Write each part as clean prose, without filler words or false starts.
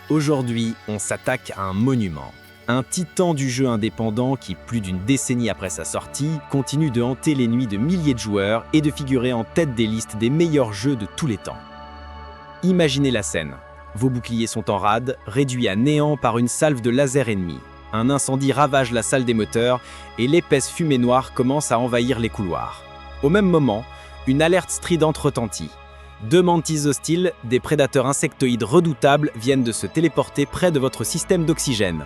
Aujourd'hui, on s'attaque à un monument. Un titan du jeu indépendant qui, plus d'une décennie après sa sortie, continue de hanter les nuits de milliers de joueurs et de figurer en tête des listes des meilleurs jeux de tous les temps. Imaginez la scène. Vos boucliers sont en rade, réduits à néant par une salve de laser ennemi. Un incendie ravage la salle des moteurs et l'épaisse fumée noire commence à envahir les couloirs. Au même moment, une alerte stridente retentit. 2 mantis hostiles, des prédateurs insectoïdes redoutables, viennent de se téléporter près de votre système d'oxygène.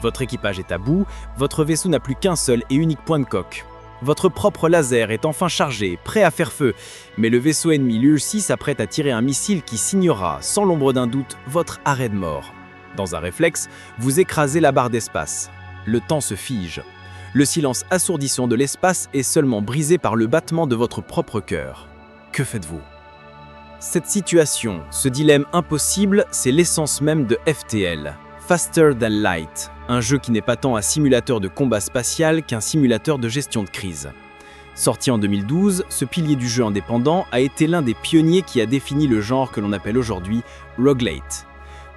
Votre équipage est à bout, votre vaisseau n'a plus qu'un seul et unique point de coque. Votre propre laser est enfin chargé, prêt à faire feu, mais le vaisseau ennemi lui aussi s'apprête à tirer un missile qui signera, sans l'ombre d'un doute, votre arrêt de mort. Dans un réflexe, vous écrasez la barre d'espace. Le temps se fige. Le silence assourdissant de l'espace est seulement brisé par le battement de votre propre cœur. Que faites-vous ? Cette situation, ce dilemme impossible, c'est l'essence même de FTL, Faster Than Light, un jeu qui n'est pas tant un simulateur de combat spatial qu'un simulateur de gestion de crise. Sorti en 2012, ce pilier du jeu indépendant a été l'un des pionniers qui a défini le genre que l'on appelle aujourd'hui roguelite.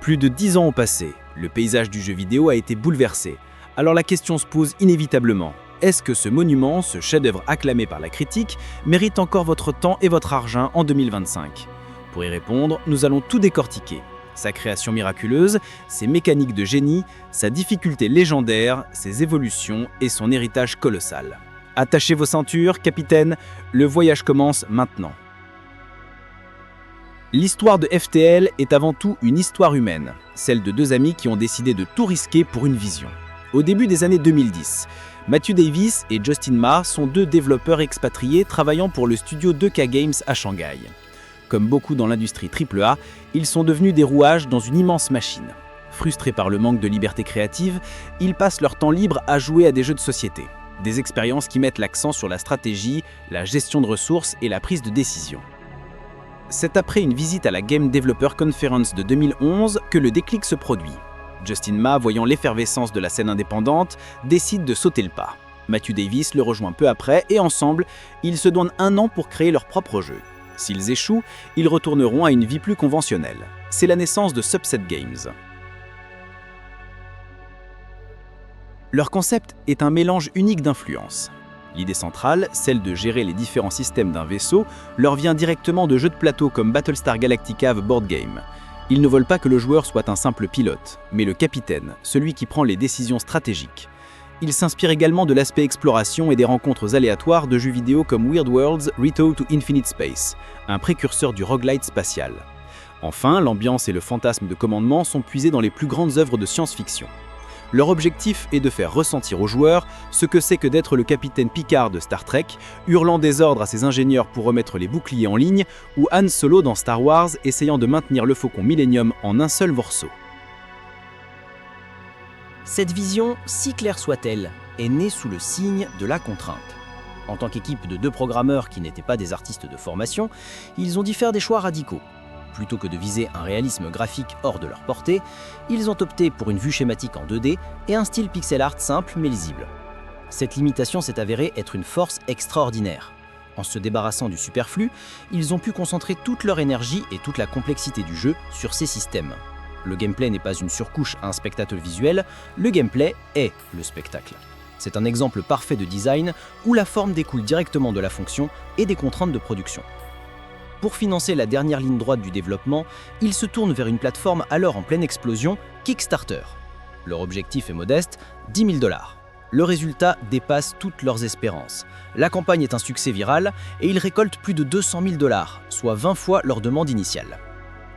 Plus de 10 ans ont passé, le paysage du jeu vidéo a été bouleversé. Alors la question se pose inévitablement. Est-ce que ce monument, ce chef-d'œuvre acclamé par la critique, mérite encore votre temps et votre argent en 2025 ? Pour y répondre, nous allons tout décortiquer. Sa création miraculeuse, ses mécaniques de génie, sa difficulté légendaire, ses évolutions et son héritage colossal. Attachez vos ceintures, capitaine, le voyage commence maintenant. L'histoire de FTL est avant tout une histoire humaine, celle de 2 amis qui ont décidé de tout risquer pour une vision. Au début des années 2010, Matthew Davis et Justin Ma sont 2 développeurs expatriés travaillant pour le studio 2K Games à Shanghai. Comme beaucoup dans l'industrie AAA, ils sont devenus des rouages dans une immense machine. Frustrés par le manque de liberté créative, ils passent leur temps libre à jouer à des jeux de société. Des expériences qui mettent l'accent sur la stratégie, la gestion de ressources et la prise de décision. C'est après une visite à la Game Developer Conference de 2011 que le déclic se produit. Justin Ma, voyant l'effervescence de la scène indépendante, décide de sauter le pas. Matthew Davis le rejoint peu après et ensemble, ils se donnent 1 an pour créer leur propre jeu. S'ils échouent, ils retourneront à une vie plus conventionnelle. C'est la naissance de Subset Games. Leur concept est un mélange unique d'influences. L'idée centrale, celle de gérer les différents systèmes d'un vaisseau, leur vient directement de jeux de plateau comme Battlestar Galactica The Board Game. Ils ne veulent pas que le joueur soit un simple pilote, mais le capitaine, celui qui prend les décisions stratégiques. Ils s'inspirent également de l'aspect exploration et des rencontres aléatoires de jeux vidéo comme Weird Worlds Retour to Infinite Space, un précurseur du roguelite spatial. Enfin, l'ambiance et le fantasme de commandement sont puisés dans les plus grandes œuvres de science-fiction. Leur objectif est de faire ressentir aux joueurs ce que c'est que d'être le capitaine Picard de Star Trek, hurlant des ordres à ses ingénieurs pour remettre les boucliers en ligne, ou Han Solo dans Star Wars essayant de maintenir le Faucon Millennium en un seul morceau. Cette vision, si claire soit-elle, est née sous le signe de la contrainte. En tant qu'équipe de 2 programmeurs qui n'étaient pas des artistes de formation, ils ont dû faire des choix radicaux. Plutôt que de viser un réalisme graphique hors de leur portée, ils ont opté pour une vue schématique en 2D et un style pixel art simple mais lisible. Cette limitation s'est avérée être une force extraordinaire. En se débarrassant du superflu, ils ont pu concentrer toute leur énergie et toute la complexité du jeu sur ces systèmes. Le gameplay n'est pas une surcouche à un spectacle visuel, le gameplay est le spectacle. C'est un exemple parfait de design où la forme découle directement de la fonction et des contraintes de production. Pour financer la dernière ligne droite du développement, ils se tournent vers une plateforme alors en pleine explosion, Kickstarter. Leur objectif est modeste, 10 000 $. Le résultat dépasse toutes leurs espérances. La campagne est un succès viral et ils récoltent plus de 200 000 $, soit 20 fois leur demande initiale.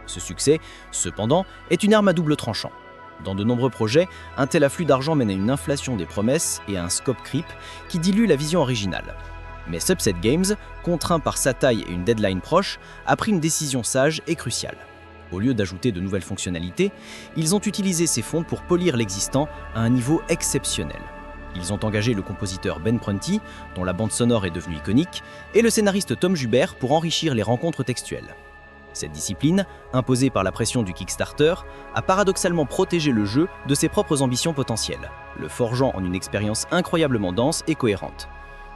Ce succès, cependant, est une arme à double tranchant. Dans de nombreux projets, un tel afflux d'argent mène à une inflation des promesses et à un scope creep qui dilue la vision originale. Mais Subset Games, contraint par sa taille et une deadline proche, a pris une décision sage et cruciale. Au lieu d'ajouter de nouvelles fonctionnalités, ils ont utilisé ces fonds pour polir l'existant à un niveau exceptionnel. Ils ont engagé le compositeur Ben Prunty, dont la bande sonore est devenue iconique, et le scénariste Tom Joubert pour enrichir les rencontres textuelles. Cette discipline, imposée par la pression du Kickstarter, a paradoxalement protégé le jeu de ses propres ambitions potentielles, le forgeant en une expérience incroyablement dense et cohérente.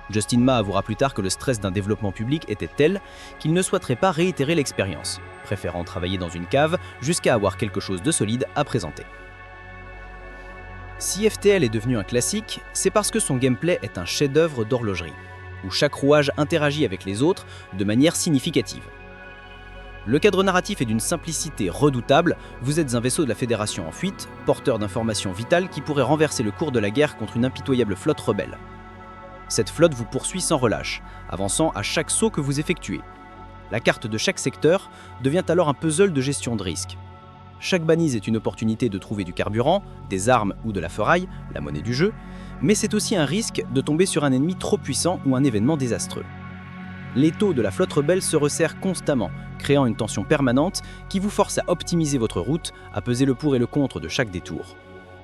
Justin Ma avouera plus tard que le stress d'un développement public était tel qu'il ne souhaiterait pas réitérer l'expérience, préférant travailler dans une cave jusqu'à avoir quelque chose de solide à présenter. Si FTL est devenu un classique, c'est parce que son gameplay est un chef-d'œuvre d'horlogerie, où chaque rouage interagit avec les autres de manière significative. Le cadre narratif est d'une simplicité redoutable, vous êtes un vaisseau de la Fédération en fuite, porteur d'informations vitales qui pourraient renverser le cours de la guerre contre une impitoyable flotte rebelle. Cette flotte vous poursuit sans relâche, avançant à chaque saut que vous effectuez. La carte de chaque secteur devient alors un puzzle de gestion de risque. Chaque banise est une opportunité de trouver du carburant, des armes ou de la ferraille, la monnaie du jeu, mais c'est aussi un risque de tomber sur un ennemi trop puissant ou un événement désastreux. L'étau de la flotte rebelle se resserre constamment, créant une tension permanente qui vous force à optimiser votre route, à peser le pour et le contre de chaque détour.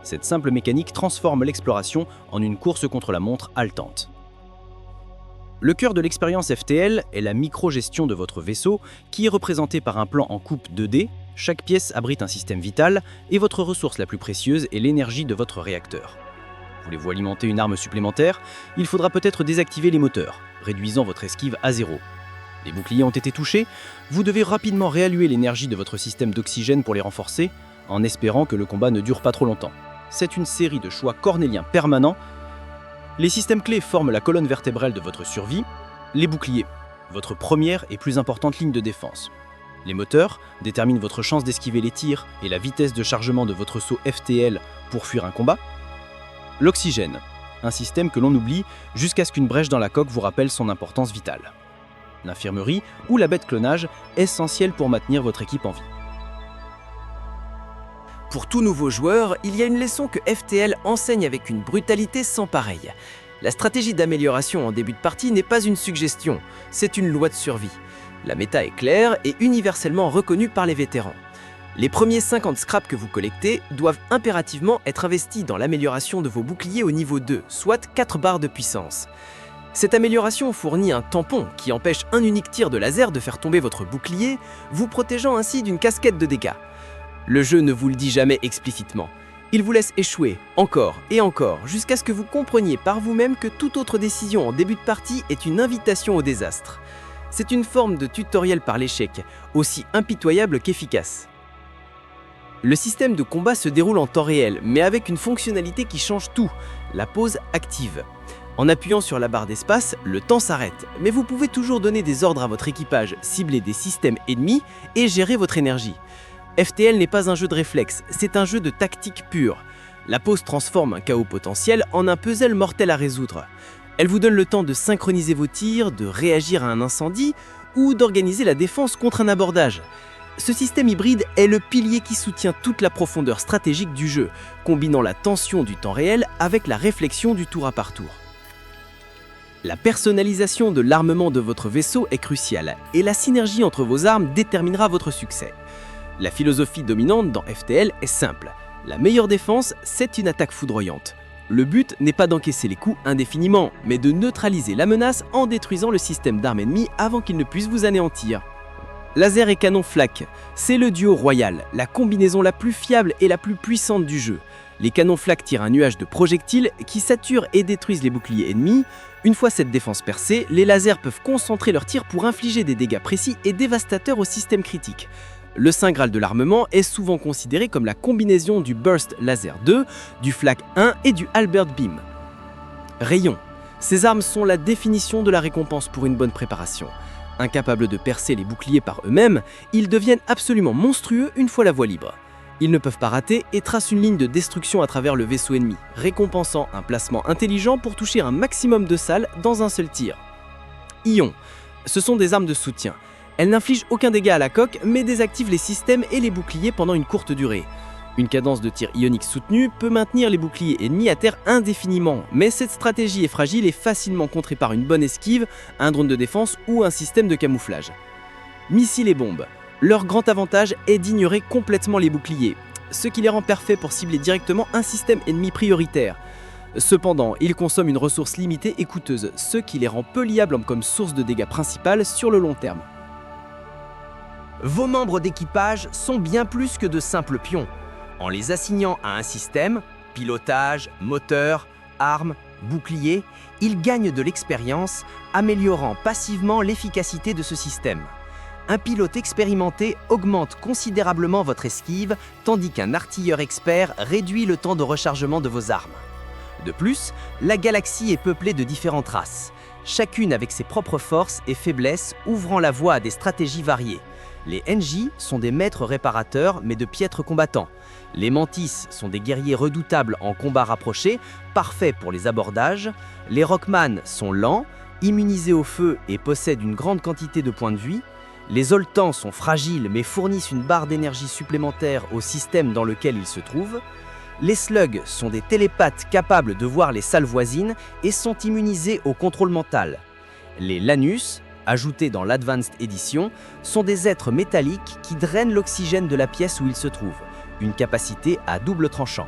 Cette simple mécanique transforme l'exploration en une course contre la montre haletante. Le cœur de l'expérience FTL est la micro-gestion de votre vaisseau, qui est représenté par un plan en coupe 2D. Chaque pièce abrite un système vital, et votre ressource la plus précieuse est l'énergie de votre réacteur. Voulez-vous alimenter une arme supplémentaire? Il faudra peut-être désactiver les moteurs, réduisant votre esquive à 0. Les boucliers ont été touchés, vous devez rapidement réalluer l'énergie de votre système d'oxygène pour les renforcer, en espérant que le combat ne dure pas trop longtemps. C'est une série de choix cornéliens permanents. Les systèmes clés forment la colonne vertébrale de votre survie. Les boucliers, votre première et plus importante ligne de défense. Les moteurs déterminent votre chance d'esquiver les tirs et la vitesse de chargement de votre saut FTL pour fuir un combat. L'oxygène, un système que l'on oublie jusqu'à ce qu'une brèche dans la coque vous rappelle son importance vitale. L'infirmerie ou la baie de clonage, essentielle pour maintenir votre équipe en vie. Pour tout nouveau joueur, il y a une leçon que FTL enseigne avec une brutalité sans pareille. La stratégie d'amélioration en début de partie n'est pas une suggestion, c'est une loi de survie. La méta est claire et universellement reconnue par les vétérans. Les premiers 50 scraps que vous collectez doivent impérativement être investis dans l'amélioration de vos boucliers au niveau 2, soit 4 barres de puissance. Cette amélioration fournit un tampon qui empêche un unique tir de laser de faire tomber votre bouclier, vous protégeant ainsi d'une casquette de dégâts. Le jeu ne vous le dit jamais explicitement. Il vous laisse échouer encore et encore jusqu'à ce que vous compreniez par vous-même que toute autre décision en début de partie est une invitation au désastre. C'est une forme de tutoriel par l'échec, aussi impitoyable qu'efficace. Le système de combat se déroule en temps réel, mais avec une fonctionnalité qui change tout, la pause active. En appuyant sur la barre d'espace, le temps s'arrête, mais vous pouvez toujours donner des ordres à votre équipage, cibler des systèmes ennemis et gérer votre énergie. FTL n'est pas un jeu de réflexe, c'est un jeu de tactique pure. La pause transforme un chaos potentiel en un puzzle mortel à résoudre. Elle vous donne le temps de synchroniser vos tirs, de réagir à un incendie ou d'organiser la défense contre un abordage. Ce système hybride est le pilier qui soutient toute la profondeur stratégique du jeu, combinant la tension du temps réel avec la réflexion du tour à par tour. La personnalisation de l'armement de votre vaisseau est cruciale, et la synergie entre vos armes déterminera votre succès. La philosophie dominante dans FTL est simple. La meilleure défense, c'est une attaque foudroyante. Le but n'est pas d'encaisser les coups indéfiniment, mais de neutraliser la menace en détruisant le système d'armes ennemies avant qu'il ne puisse vous anéantir. Laser et canon flak, c'est le duo royal, la combinaison la plus fiable et la plus puissante du jeu. Les canons flak tirent un nuage de projectiles qui saturent et détruisent les boucliers ennemis. Une fois cette défense percée, les lasers peuvent concentrer leurs tirs pour infliger des dégâts précis et dévastateurs au système critique. Le saint graal de l'armement est souvent considéré comme la combinaison du Burst Laser 2, du Flak 1 et du Albert Beam. Rayon. Ces armes sont la définition de la récompense pour une bonne préparation. Incapables de percer les boucliers par eux-mêmes, ils deviennent absolument monstrueux une fois la voie libre. Ils ne peuvent pas rater et tracent une ligne de destruction à travers le vaisseau ennemi, récompensant un placement intelligent pour toucher un maximum de salles dans un seul tir. Ion. Ce sont des armes de soutien. Elles n'infligent aucun dégât à la coque, mais désactivent les systèmes et les boucliers pendant une courte durée. Une cadence de tir ionique soutenue peut maintenir les boucliers ennemis à terre indéfiniment, mais cette stratégie est fragile et facilement contrée par une bonne esquive, un drone de défense ou un système de camouflage. Missiles et bombes. Leur grand avantage est d'ignorer complètement les boucliers, ce qui les rend parfaits pour cibler directement un système ennemi prioritaire. Cependant, ils consomment une ressource limitée et coûteuse, ce qui les rend peu liables comme source de dégâts principale sur le long terme. Vos membres d'équipage sont bien plus que de simples pions. En les assignant à un système, pilotage, moteur, armes, bouclier, il gagne de l'expérience, améliorant passivement l'efficacité de ce système. Un pilote expérimenté augmente considérablement votre esquive, tandis qu'un artilleur expert réduit le temps de rechargement de vos armes. De plus, la galaxie est peuplée de différentes races, chacune avec ses propres forces et faiblesses, ouvrant la voie à des stratégies variées. Les NJ sont des maîtres réparateurs, mais de piètres combattants. Les Mantis sont des guerriers redoutables en combat rapproché, parfaits pour les abordages. Les Rockman sont lents, immunisés au feu et possèdent une grande quantité de points de vie. Les Zoltans sont fragiles mais fournissent une barre d'énergie supplémentaire au système dans lequel ils se trouvent. Les Slugs sont des télépathes capables de voir les salles voisines et sont immunisés au contrôle mental. Les Lanus, ajoutés dans l'Advanced Edition, sont des êtres métalliques qui drainent l'oxygène de la pièce où ils se trouvent, une capacité à double tranchant.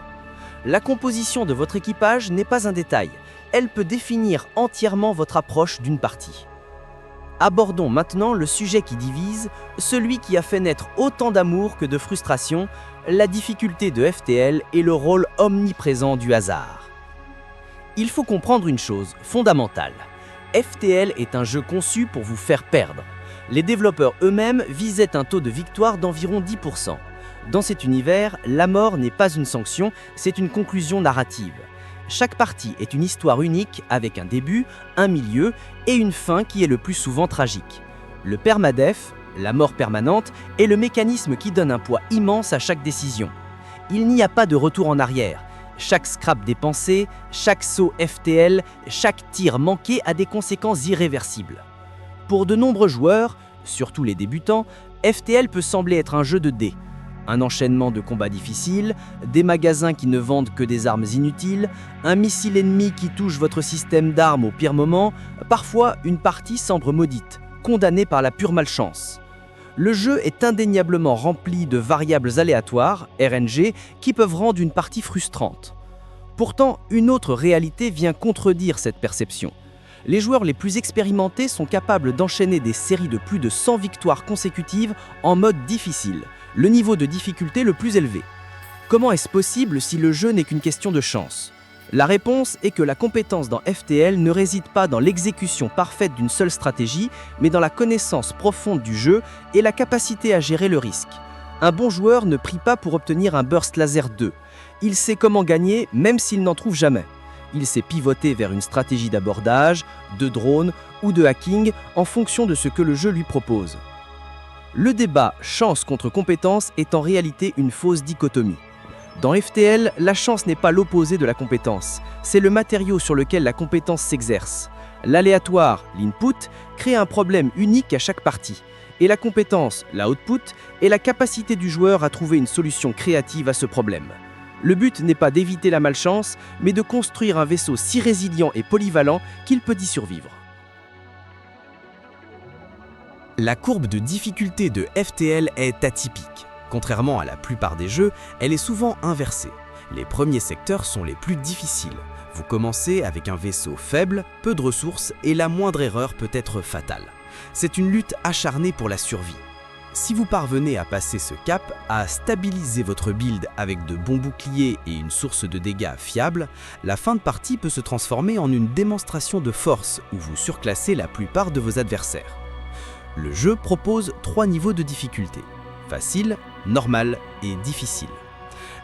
La composition de votre équipage n'est pas un détail, elle peut définir entièrement votre approche d'une partie. Abordons maintenant le sujet qui divise, celui qui a fait naître autant d'amour que de frustration, la difficulté de FTL et le rôle omniprésent du hasard. Il faut comprendre une chose fondamentale. FTL est un jeu conçu pour vous faire perdre. Les développeurs eux-mêmes visaient un taux de victoire d'environ 10%. Dans cet univers, la mort n'est pas une sanction, c'est une conclusion narrative. Chaque partie est une histoire unique avec un début, un milieu et une fin qui est le plus souvent tragique. Le permadef, la mort permanente, est le mécanisme qui donne un poids immense à chaque décision. Il n'y a pas de retour en arrière. Chaque scrap dépensé, chaque saut FTL, chaque tir manqué a des conséquences irréversibles. Pour de nombreux joueurs, surtout les débutants, FTL peut sembler être un jeu de dés. Un enchaînement de combats difficiles, des magasins qui ne vendent que des armes inutiles, un missile ennemi qui touche votre système d'armes au pire moment, parfois une partie semble maudite, condamnée par la pure malchance. Le jeu est indéniablement rempli de variables aléatoires, RNG, qui peuvent rendre une partie frustrante. Pourtant, une autre réalité vient contredire cette perception. Les joueurs les plus expérimentés sont capables d'enchaîner des séries de plus de 100 victoires consécutives en mode difficile, le niveau de difficulté le plus élevé. Comment est-ce possible si le jeu n'est qu'une question de chance ? La réponse est que la compétence dans FTL ne réside pas dans l'exécution parfaite d'une seule stratégie, mais dans la connaissance profonde du jeu et la capacité à gérer le risque. Un bon joueur ne prie pas pour obtenir un Burst Laser 2. Il sait comment gagner même s'il n'en trouve jamais. Il sait pivoter vers une stratégie d'abordage, de drone ou de hacking en fonction de ce que le jeu lui propose. Le débat chance contre compétence est en réalité une fausse dichotomie. Dans FTL, la chance n'est pas l'opposé de la compétence, c'est le matériau sur lequel la compétence s'exerce. L'aléatoire, l'input, crée un problème unique à chaque partie, et la compétence, la output, est la capacité du joueur à trouver une solution créative à ce problème. Le but n'est pas d'éviter la malchance, mais de construire un vaisseau si résilient et polyvalent qu'il peut y survivre. La courbe de difficulté de FTL est atypique. Contrairement à la plupart des jeux, elle est souvent inversée. Les premiers secteurs sont les plus difficiles. Vous commencez avec un vaisseau faible, peu de ressources et la moindre erreur peut être fatale. C'est une lutte acharnée pour la survie. Si vous parvenez à passer ce cap, à stabiliser votre build avec de bons boucliers et une source de dégâts fiable, la fin de partie peut se transformer en une démonstration de force où vous surclassez la plupart de vos adversaires. Le jeu propose 3 niveaux de difficulté: facile, normal et difficile.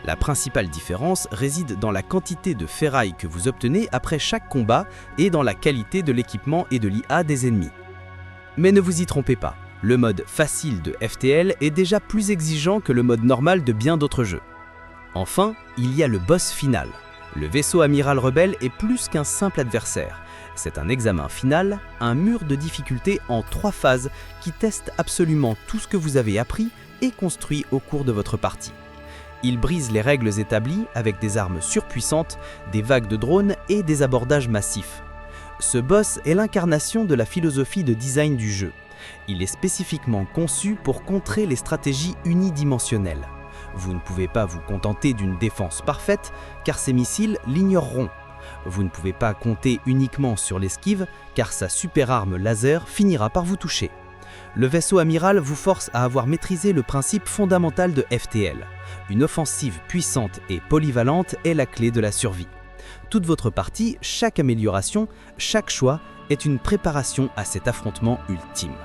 La principale différence réside dans la quantité de ferraille que vous obtenez après chaque combat et dans la qualité de l'équipement et de l'IA des ennemis. Mais ne vous y trompez pas, le mode facile de FTL est déjà plus exigeant que le mode normal de bien d'autres jeux. Enfin, il y a le boss final. Le vaisseau amiral rebelle est plus qu'un simple adversaire. C'est un examen final, un mur de difficulté en 3 phases qui teste absolument tout ce que vous avez appris et construit au cours de votre partie. Il brise les règles établies avec des armes surpuissantes, des vagues de drones et des abordages massifs. Ce boss est l'incarnation de la philosophie de design du jeu. Il est spécifiquement conçu pour contrer les stratégies unidimensionnelles. Vous ne pouvez pas vous contenter d'une défense parfaite, car ces missiles l'ignoreront. Vous ne pouvez pas compter uniquement sur l'esquive, car sa super arme laser finira par vous toucher. Le vaisseau amiral vous force à avoir maîtrisé le principe fondamental de FTL. Une offensive puissante et polyvalente est la clé de la survie. Toute votre partie, chaque amélioration, chaque choix est une préparation à cet affrontement ultime.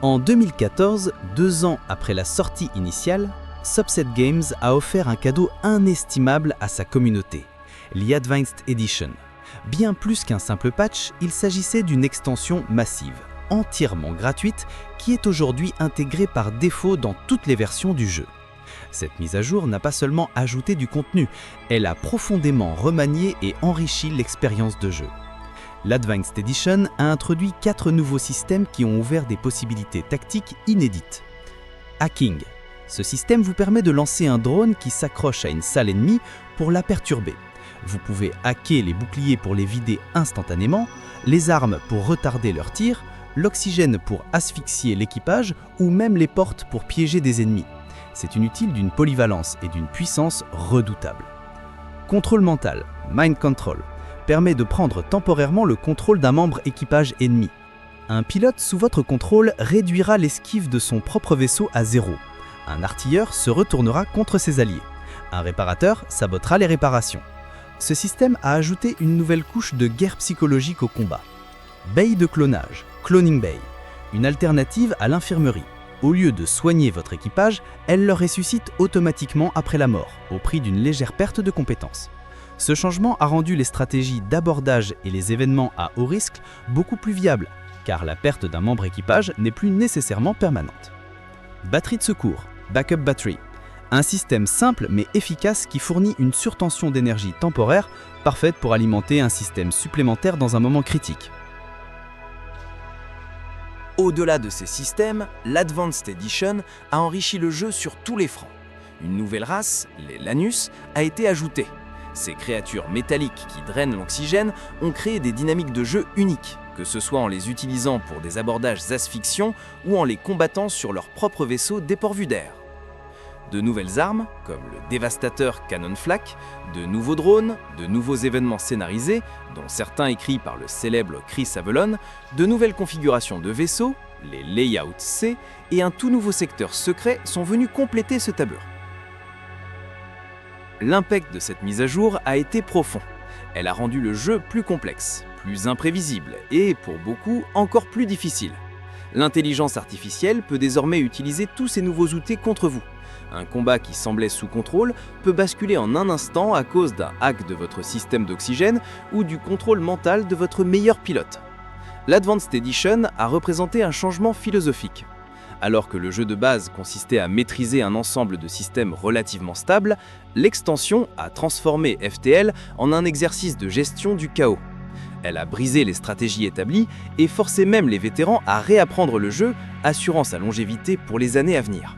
En 2014, 2 ans après la sortie initiale, Subset Games a offert un cadeau inestimable à sa communauté, l'Advanced Edition. Bien plus qu'un simple patch, il s'agissait d'une extension massive, entièrement gratuite, qui est aujourd'hui intégrée par défaut dans toutes les versions du jeu. Cette mise à jour n'a pas seulement ajouté du contenu, elle a profondément remanié et enrichi l'expérience de jeu. L'Advanced Edition a introduit 4 nouveaux systèmes qui ont ouvert des possibilités tactiques inédites. Hacking. Ce système vous permet de lancer un drone qui s'accroche à une salle ennemie pour la perturber. Vous pouvez hacker les boucliers pour les vider instantanément, les armes pour retarder leur tir, l'oxygène pour asphyxier l'équipage ou même les portes pour piéger des ennemis. C'est inutile d'une polyvalence et d'une puissance redoutables. Contrôle mental, Mind Control, permet de prendre temporairement le contrôle d'un membre équipage ennemi. Un pilote sous votre contrôle réduira l'esquive de son propre vaisseau à 0. Un artilleur se retournera contre ses alliés. Un réparateur sabotera les réparations. Ce système a ajouté une nouvelle couche de guerre psychologique au combat. Baie de clonage, Cloning Bay, une alternative à l'infirmerie. Au lieu de soigner votre équipage, elle le ressuscite automatiquement après la mort, au prix d'une légère perte de compétences. Ce changement a rendu les stratégies d'abordage et les événements à haut risque beaucoup plus viables, car la perte d'un membre équipage n'est plus nécessairement permanente. Batterie de secours, Backup Battery, un système simple mais efficace qui fournit une surtension d'énergie temporaire, parfaite pour alimenter un système supplémentaire dans un moment critique. Au-delà de ces systèmes, l'Advanced Edition a enrichi le jeu sur tous les fronts. Une nouvelle race, les Lanus, a été ajoutée. Ces créatures métalliques qui drainent l'oxygène ont créé des dynamiques de jeu uniques, que ce soit en les utilisant pour des abordages asphyxiants ou en les combattant sur leur propre vaisseau dépourvu d'air. De nouvelles armes, comme le dévastateur Cannon Flak, de nouveaux drones, de nouveaux événements scénarisés, dont certains écrits par le célèbre Chris Avellone, de nouvelles configurations de vaisseaux, les Layouts C, et un tout nouveau secteur secret sont venus compléter ce tableau. L'impact de cette mise à jour a été profond. Elle a rendu le jeu plus complexe, plus imprévisible et, pour beaucoup, encore plus difficile. L'intelligence artificielle peut désormais utiliser tous ces nouveaux outils contre vous. Un combat qui semblait sous contrôle peut basculer en un instant à cause d'un hack de votre système d'oxygène ou du contrôle mental de votre meilleur pilote. L'Advanced Edition a représenté un changement philosophique. Alors que le jeu de base consistait à maîtriser un ensemble de systèmes relativement stables, l'extension a transformé FTL en un exercice de gestion du chaos. Elle a brisé les stratégies établies et forcé même les vétérans à réapprendre le jeu, assurant sa longévité pour les années à venir.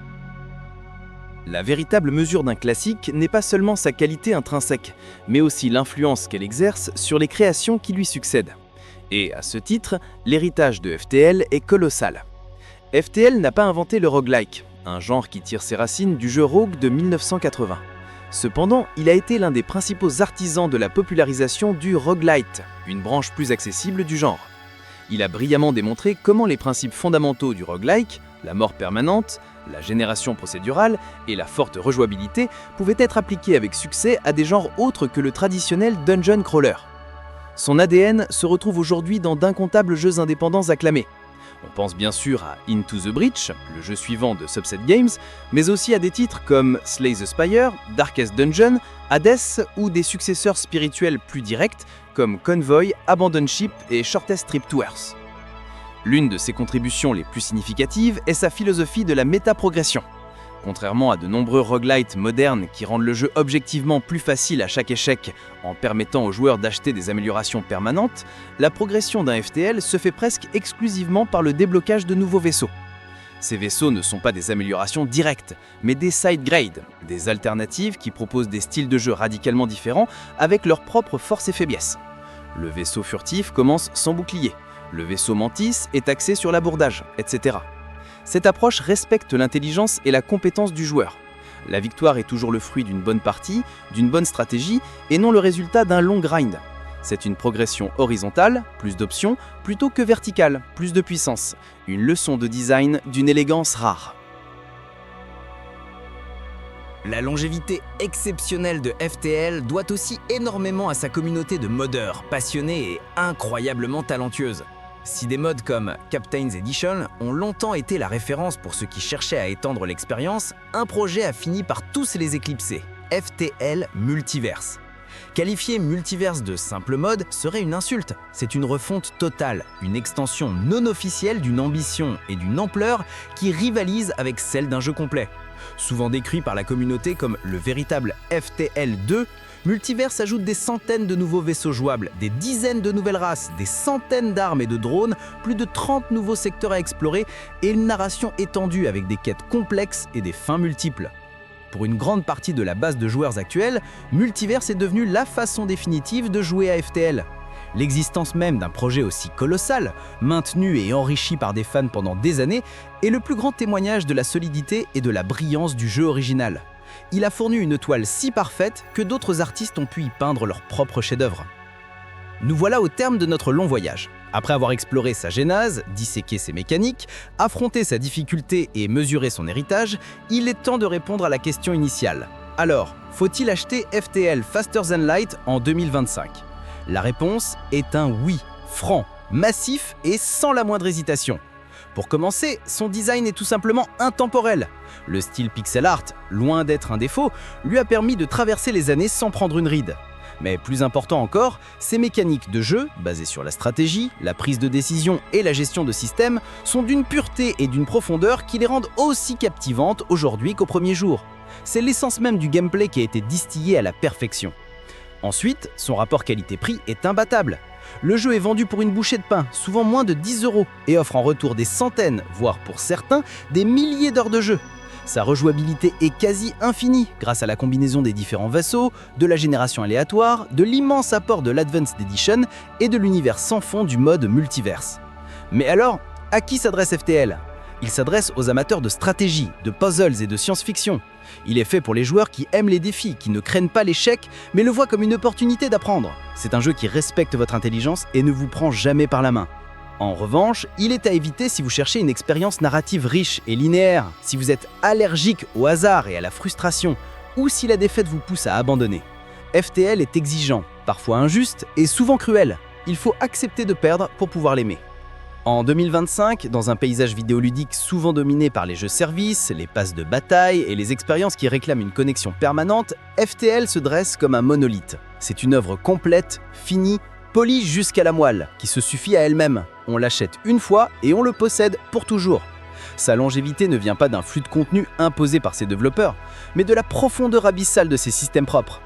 La véritable mesure d'un classique n'est pas seulement sa qualité intrinsèque, mais aussi l'influence qu'elle exerce sur les créations qui lui succèdent. Et à ce titre, l'héritage de FTL est colossal. FTL n'a pas inventé le roguelike, un genre qui tire ses racines du jeu Rogue de 1980. Cependant, il a été l'un des principaux artisans de la popularisation du roguelite, une branche plus accessible du genre. Il a brillamment démontré comment les principes fondamentaux du roguelike, la mort permanente, la génération procédurale et la forte rejouabilité pouvaient être appliqués avec succès à des genres autres que le traditionnel dungeon crawler. Son ADN se retrouve aujourd'hui dans d'incomptables jeux indépendants acclamés. On pense bien sûr à Into the Breach, le jeu suivant de Subset Games, mais aussi à des titres comme Slay the Spire, Darkest Dungeon, Hades ou des successeurs spirituels plus directs comme Convoy, Abandoned Ship et Shortest Trip to Earth. L'une de ses contributions les plus significatives est sa philosophie de la métaprogression. Contrairement à de nombreux roguelites modernes qui rendent le jeu objectivement plus facile à chaque échec en permettant aux joueurs d'acheter des améliorations permanentes, la progression d'un FTL se fait presque exclusivement par le déblocage de nouveaux vaisseaux. Ces vaisseaux ne sont pas des améliorations directes, mais des side grades, des alternatives qui proposent des styles de jeu radicalement différents avec leurs propres forces et faiblesses. Le vaisseau furtif commence sans bouclier, le vaisseau mantis est axé sur l'abordage, etc. Cette approche respecte l'intelligence et la compétence du joueur. La victoire est toujours le fruit d'une bonne partie, d'une bonne stratégie, et non le résultat d'un long grind. C'est une progression horizontale, plus d'options, plutôt que verticale, plus de puissance. Une leçon de design d'une élégance rare. La longévité exceptionnelle de FTL doit aussi énormément à sa communauté de modeurs passionnés et incroyablement talentueuses. Si des mods comme Captain's Edition ont longtemps été la référence pour ceux qui cherchaient à étendre l'expérience, un projet a fini par tous les éclipser, FTL Multiverse. Qualifier Multiverse de simple mode serait une insulte. C'est une refonte totale, une extension non officielle d'une ambition et d'une ampleur qui rivalise avec celle d'un jeu complet. Souvent décrit par la communauté comme le véritable FTL 2, Multiverse ajoute des centaines de nouveaux vaisseaux jouables, des dizaines de nouvelles races, des centaines d'armes et de drones, plus de 30 nouveaux secteurs à explorer et une narration étendue avec des quêtes complexes et des fins multiples. Pour une grande partie de la base de joueurs actuels, Multiverse est devenu la façon définitive de jouer à FTL. L'existence même d'un projet aussi colossal, maintenu et enrichi par des fans pendant des années, est le plus grand témoignage de la solidité et de la brillance du jeu original. Il a fourni une toile si parfaite que d'autres artistes ont pu y peindre leur propre chef-d'œuvre. Nous voilà au terme de notre long voyage. Après avoir exploré sa genèse, disséqué ses mécaniques, affronté sa difficulté et mesuré son héritage, il est temps de répondre à la question initiale. Alors, faut-il acheter FTL Faster Than Light en 2025 ? La réponse est un oui, franc, massif et sans la moindre hésitation. Pour commencer, son design est tout simplement intemporel. Le style pixel art, loin d'être un défaut, lui a permis de traverser les années sans prendre une ride. Mais plus important encore, ses mécaniques de jeu, basées sur la stratégie, la prise de décision et la gestion de système, sont d'une pureté et d'une profondeur qui les rendent aussi captivantes aujourd'hui qu'au premier jour. C'est l'essence même du gameplay qui a été distillée à la perfection. Ensuite, son rapport qualité-prix est imbattable. Le jeu est vendu pour une bouchée de pain, souvent moins de 10 €, et offre en retour des centaines, voire pour certains, des milliers d'heures de jeu. Sa rejouabilité est quasi infinie grâce à la combinaison des différents vaisseaux, de la génération aléatoire, de l'immense apport de l'Advanced Edition et de l'univers sans fond du mode multiverse. Mais alors, à qui s'adresse FTL ? Il s'adresse aux amateurs de stratégie, de puzzles et de science-fiction. Il est fait pour les joueurs qui aiment les défis, qui ne craignent pas l'échec, mais le voient comme une opportunité d'apprendre. C'est un jeu qui respecte votre intelligence et ne vous prend jamais par la main. En revanche, il est à éviter si vous cherchez une expérience narrative riche et linéaire, si vous êtes allergique au hasard et à la frustration, ou si la défaite vous pousse à abandonner. FTL est exigeant, parfois injuste et souvent cruel. Il faut accepter de perdre pour pouvoir l'aimer. En 2025, dans un paysage vidéoludique souvent dominé par les jeux-services, les passes de bataille et les expériences qui réclament une connexion permanente, FTL se dresse comme un monolithe. C'est une œuvre complète, finie, polie jusqu'à la moelle, qui se suffit à elle-même. On l'achète une fois et on le possède pour toujours. Sa longévité ne vient pas d'un flux de contenu imposé par ses développeurs, mais de la profondeur abyssale de ses systèmes propres.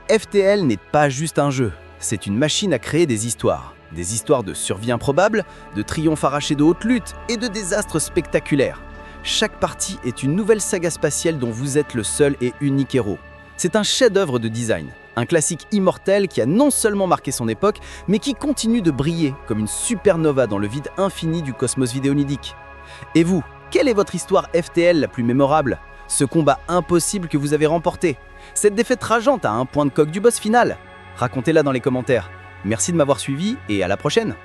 FTL n'est pas juste un jeu, c'est une machine à créer des histoires. Des histoires de survie improbable, de triomphes arrachés de haute lutte et de désastres spectaculaires. Chaque partie est une nouvelle saga spatiale dont vous êtes le seul et unique héros. C'est un chef-d'œuvre de design, un classique immortel qui a non seulement marqué son époque, mais qui continue de briller comme une supernova dans le vide infini du cosmos vidéoludique. Et vous, quelle est votre histoire FTL la plus mémorable ? Ce combat impossible que vous avez remporté ? Cette défaite rageante à un point de coque du boss final ? Racontez-la dans les commentaires. Merci de m'avoir suivi et à la prochaine!